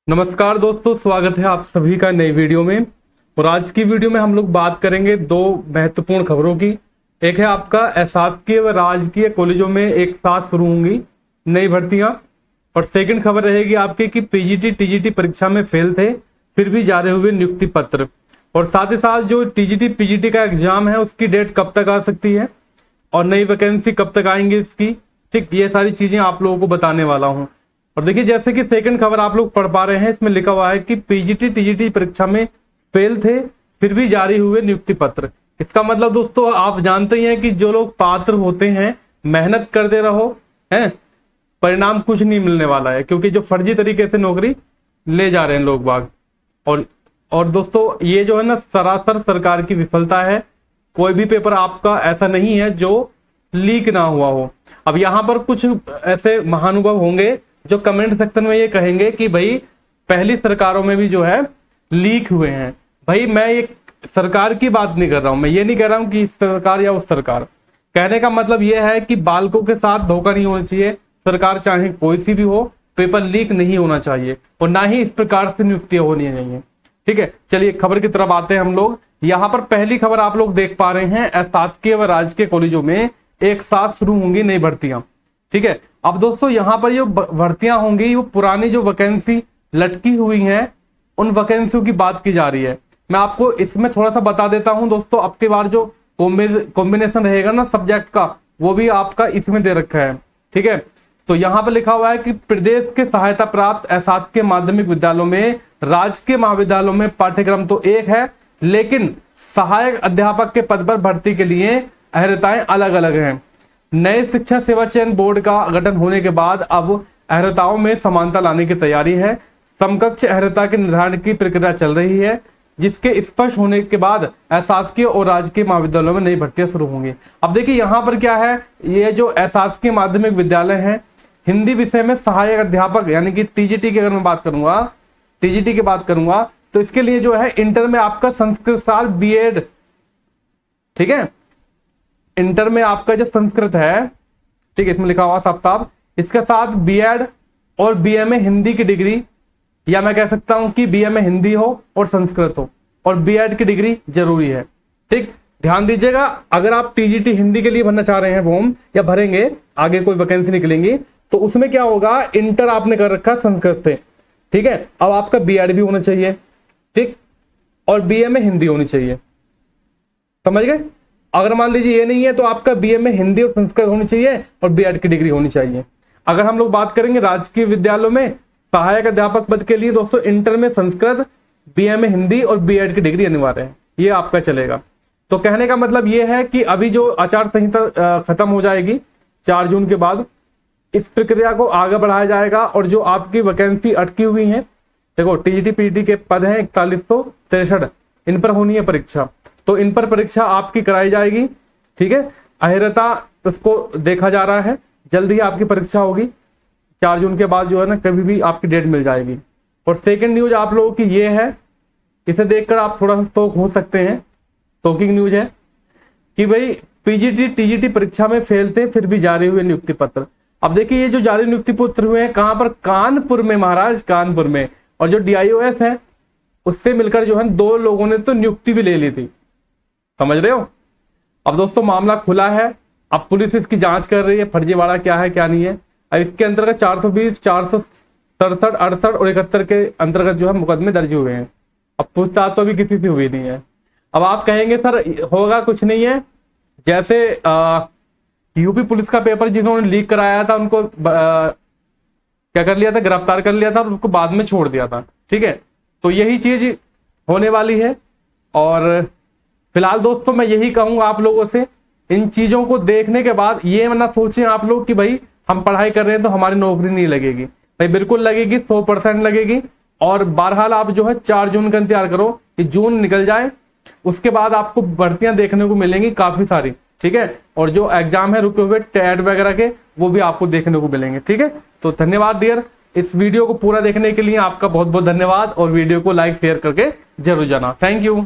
नमस्कार दोस्तों, स्वागत है आप सभी का नई वीडियो में। और आज की वीडियो में हम लोग बात करेंगे दो महत्वपूर्ण खबरों की। एक है आपका शासकीय व राजकीय कॉलेजों में एक साथ शुरू होंगी नई भर्तियां, और सेकंड खबर रहेगी आपके कि पीजीटी टीजीटी परीक्षा में फेल थे फिर भी जारी हुए नियुक्ति पत्र, और साथ ही साथ जो टीजीटी पीजीटी का एग्जाम है उसकी डेट कब तक आ सकती है और नई वैकेंसी कब तक आएंगी इसकी। ठीक, ये सारी चीजें आप लोगों को बताने वाला हूँ। और देखिए, जैसे कि सेकंड खबर आप लोग पढ़ पा रहे हैं, इसमें लिखा हुआ है कि पीजीटी टीजीटी परीक्षा में फेल थे फिर भी जारी हुए नियुक्ति पत्र। इसका मतलब दोस्तों आप जानते ही हैं कि जो लोग पात्र होते हैं, मेहनत करते रहो, हैं, परिणाम कुछ नहीं मिलने वाला है, क्योंकि जो फर्जी तरीके से नौकरी ले जा रहे हैं लोग बाग। और दोस्तों ये जो है ना, सरासर सरकार की विफलता है। कोई भी पेपर आपका ऐसा नहीं है जो लीक ना हुआ हो। अब यहाँ पर कुछ ऐसे महानुभाव होंगे जो कमेंट सेक्शन में ये कहेंगे कि भाई पहली सरकारों में भी जो है लीक हुए हैं। भाई मैं ये सरकार की बात नहीं कर रहा हूं, मैं ये नहीं कह रहा हूं कि इस सरकार या उस सरकार। कहने का मतलब ये है कि बालकों के साथ धोखा नहीं होना चाहिए। सरकार चाहे कोई सी भी हो, पेपर लीक नहीं होना चाहिए और ना ही इस प्रकार से नियुक्तियां होनी चाहिए। ठीक है, चलिए खबर की तरफ आते हैं हम लोग। यहाँ पर पहली खबर आप लोग देख पा रहे हैं, शासकीय व राजकीय कॉलेजों में एक साथ शुरू होंगी नई भर्तियां। ठीक है, अब दोस्तों यहाँ पर जो भर्तियां होंगी वो पुरानी जो वैकेंसी लटकी हुई हैं उन वैकेंसियों की बात की जा रही है। मैं आपको इसमें थोड़ा सा बता देता हूं दोस्तों। अब की बार जो कॉम्बिनेशन रहेगा ना सब्जेक्ट का, वो भी आपका इसमें दे रखा है। ठीक है, तो यहाँ पर लिखा हुआ है कि प्रदेश के सहायता प्राप्त शासकीय माध्यमिक विद्यालयों में राजकीय महाविद्यालयों में पाठ्यक्रम तो एक है, लेकिन सहायक अध्यापक के पद पर भर्ती के लिए अर्हताएं अलग अलग हैं। नए शिक्षा सेवा चयन बोर्ड का गठन होने के बाद अब अर्हताओं में समानता लाने की तैयारी है। समकक्ष अर्हता के निर्धारण की प्रक्रिया चल रही है, जिसके स्पष्ट होने के बाद अशासकीय और राजकीय महाविद्यालयों में नई भर्तियां शुरू होंगी। अब देखिए यहाँ पर क्या है, ये जो अशासकीय माध्यमिक विद्यालय है, हिंदी विषय में सहायक अध्यापक यानी कि टीजीटी की अगर मैं बात करूंगा, टीजीटी की बात करूंगा तो इसके लिए जो है इंटर में आपका संस्कृत साथ बीएड, ठीक है, इंटर में आपका जो संस्कृत है, ठीक है, इसमें लिखा हुआ साफ साफ, इसके साथ बीएड और बीए में हिंदी की डिग्री, या मैं कह सकता हूं कि बीए में हिंदी हो और संस्कृत हो और बीएड की डिग्री जरूरी है। ठीक, ध्यान दीजिएगा, अगर आप टीजीटी हिंदी के लिए भरना चाह रहे हैं फॉर्म या भरेंगे, आगे कोई वैकेंसी निकलेंगी, तो उसमें क्या होगा, इंटर आपने कर रखा संस्कृत से, ठीक है, अब आपका बीएड भी होना चाहिए, ठीक, और बीए में हिंदी होनी चाहिए। समझ गए? अगर मान लीजिए ये नहीं है तो आपका बीए में हिंदी और संस्कृत होनी चाहिए और बीएड की डिग्री होनी चाहिए। अगर हम लोग बात करेंगे राजकीय विद्यालयों में सहायक अध्यापक पद के लिए दोस्तों, इंटर में संस्कृत, बीए में हिंदी और बीएड की डिग्री अनिवार्य है, ये आपका चलेगा। तो कहने का मतलब ये है कि अभी जो आचार संहिता खत्म हो जाएगी 4 जून के बाद, इस प्रक्रिया को आगे बढ़ाया जाएगा और जो आपकी वैकेंसी अटकी हुई है, देखो टीजीटी पीजीटी के पद हैं 4163, इन पर होनी है परीक्षा, तो इन पर परीक्षा आपकी कराई जाएगी। ठीक है, अर्हता उसको देखा जा रहा है, जल्द ही आपकी परीक्षा होगी 4 जून के बाद, जो है ना कभी भी आपकी डेट मिल जाएगी। और सेकंड न्यूज आप लोगों की ये है, इसे देखकर आप थोड़ा सा शौक हो सकते हैं, शॉकिंग न्यूज है कि भाई पीजीटी टीजीटी परीक्षा में फेल थे फिर भी जारी हुए नियुक्ति पत्र। अब देखिए ये जो जारी नियुक्ति पत्र हुए हैं कहां पर, कानपुर में महाराज, कानपुर में। और जो डीआईओएस है उससे मिलकर जो है 2 लोगों ने तो नियुक्ति भी ले ली थी। समझ रहे हो? अब दोस्तों मामला खुला है, अब पुलिस इसकी जांच कर रही है, फर्जीवाड़ा क्या है क्या नहीं है। अब इसके अंतर्गत 420, 467, 68 और 71 के अंतर्गत जो है मुकदमे दर्ज हुए हैं। अब पूछताछ तो अभी किसी से हुई नहीं है। अब आप कहेंगे सर होगा कुछ नहीं है, जैसे यूपी पुलिस का पेपर जिन्होंने लीक कराया था उनको क्या कर लिया था, गिरफ्तार कर लिया था और उसको बाद में छोड़ दिया था। ठीक है, तो यही चीज होने वाली है। और फिलहाल दोस्तों मैं यही कहूंगा आप लोगों से, इन चीजों को देखने के बाद ये ना सोचें आप लोग कि भाई हम पढ़ाई कर रहे हैं तो हमारी नौकरी नहीं लगेगी। भाई बिल्कुल लगेगी, 100% लगेगी। और बहरहाल आप जो है 4 जून का इंतजार करो कि जून निकल जाए, उसके बाद आपको भर्तियां देखने को मिलेंगी काफी सारी। ठीक है, और जो एग्जाम है रुके हुए टेट वगैरह के, वो भी आपको देखने को मिलेंगे। ठीक है, तो धन्यवाद डियर, इस वीडियो को पूरा देखने के लिए आपका बहुत बहुत धन्यवाद, और वीडियो को लाइक शेयर करके जरूर जाना। Thank you.